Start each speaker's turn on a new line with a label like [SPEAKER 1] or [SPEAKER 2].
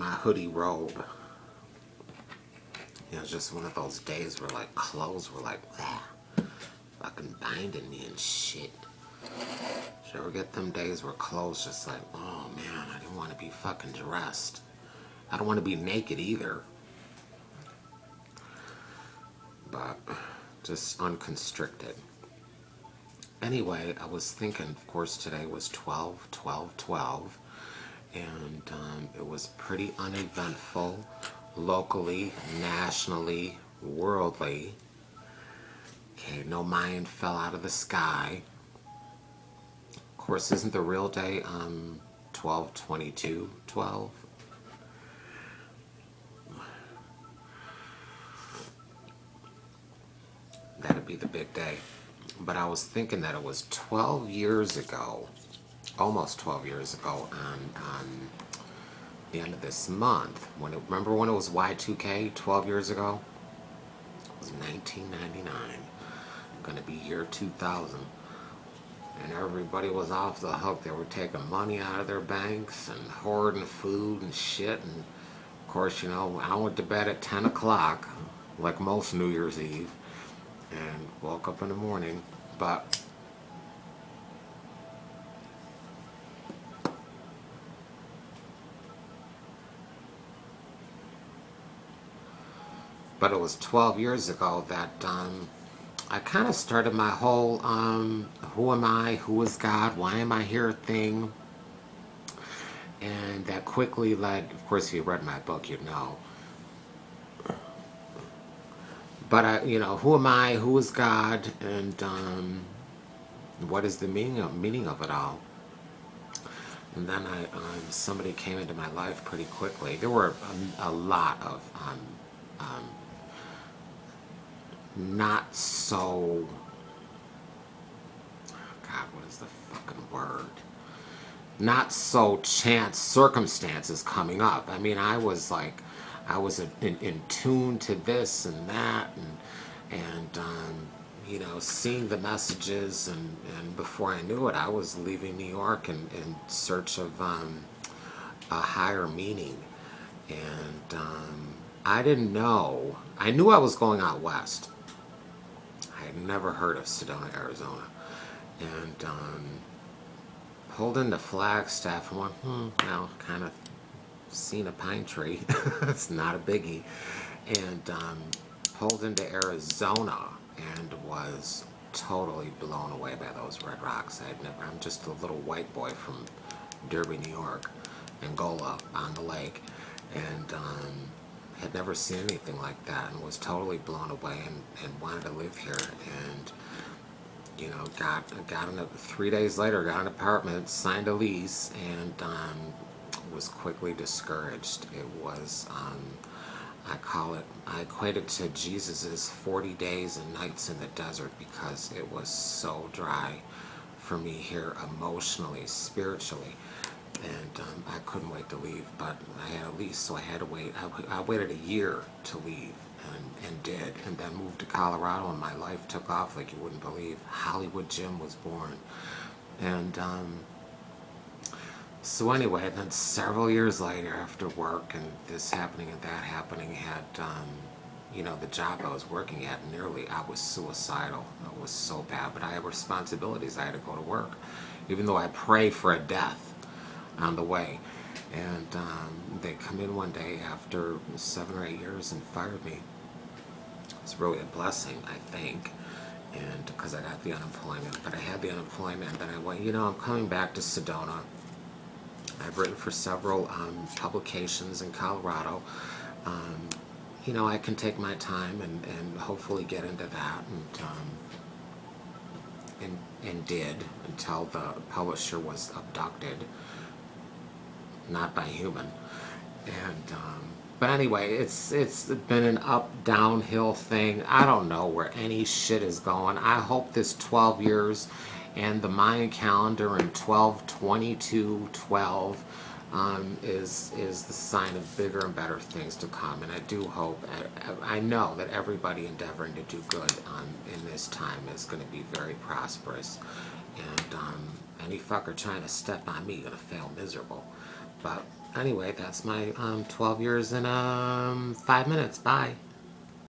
[SPEAKER 1] my hoodie robe. It was just one of those days where like clothes were like, fucking binding me and shit. Did you ever get them days where clothes just like, oh man, I didn't want to be fucking dressed. I don't want to be naked either. But just unconstricted. Anyway, I was thinking, of course, today was 12/12/12, and it was pretty uneventful, locally, nationally, worldly. Okay, no Mayan fell out of the sky. Of course, isn't the real day 12/22/12? That'd be the big day. But I was thinking that it was 12 years ago, almost 12 years ago, on the end of this month. Remember when it was Y2K 12 years ago? It was 1999. Going to be year 2000. And everybody was off the hook. They were taking money out of their banks and hoarding food and shit. And of course, you know, I went to bed at 10 o'clock, like most New Year's Eve, and woke up in the morning. But it was 12 years ago that I kind of started my whole who am I, who is God, why am I here thing. And that quickly led, of course, if you read my book, you'd know. But, you know, who am I, who is God, and what is the meaning of it all? And then somebody came into my life pretty quickly. There were a lot of not so, God, what is the fucking word? Not so chance circumstances coming up. I mean, I was in tune to this and that, and you know, seeing the messages, and before I knew it, I was leaving New York in search of a higher meaning. And I didn't know. I knew I was going out west. I had never heard of Sedona, Arizona. And pulled into Flagstaff and went, well, kind of seen a pine tree. It's not a biggie. And pulled into Arizona and was totally blown away by those red rocks. I'm just a little white boy from Derby, New York, Angola, on the lake, and had never seen anything like that, and was totally blown away, and wanted to live here. And you know, got 3 days later, got an apartment, signed a lease, and was quickly discouraged. It was I equate it to Jesus's 40 days and nights in the desert, because it was so dry for me here, emotionally, spiritually. And I couldn't wait to leave, but I had a lease, so I had to wait. I waited a year to leave, and did, and then moved to Colorado, and my life took off like you wouldn't believe. Hollywood Jim was born. And so anyway, then several years later, after work and this happening and that happening, had you know, the job I was working at, I was suicidal. It was so bad, but I had responsibilities. I had to go to work, even though I pray for a death on the way. And they come in one day after 7 or 8 years and fired me. It's really a blessing, I think, and because I got the unemployment. But I had the unemployment, and then I went, you know, I'm coming back to Sedona. I've written for several publications in Colorado. You know, I can take my time and hopefully get into that, and did, until the publisher was abducted. Not by human. And but anyway, it's been an downhill thing. I don't know where any shit is going. I hope this 12 years and the Mayan calendar in 12/22/12 is the sign of bigger and better things to come. And I do hope, I know that everybody endeavoring to do good in this time is going to be very prosperous. And Any fucker trying to step on me gonna fail miserable. But anyway, that's my 12 years in 5 minutes. Bye.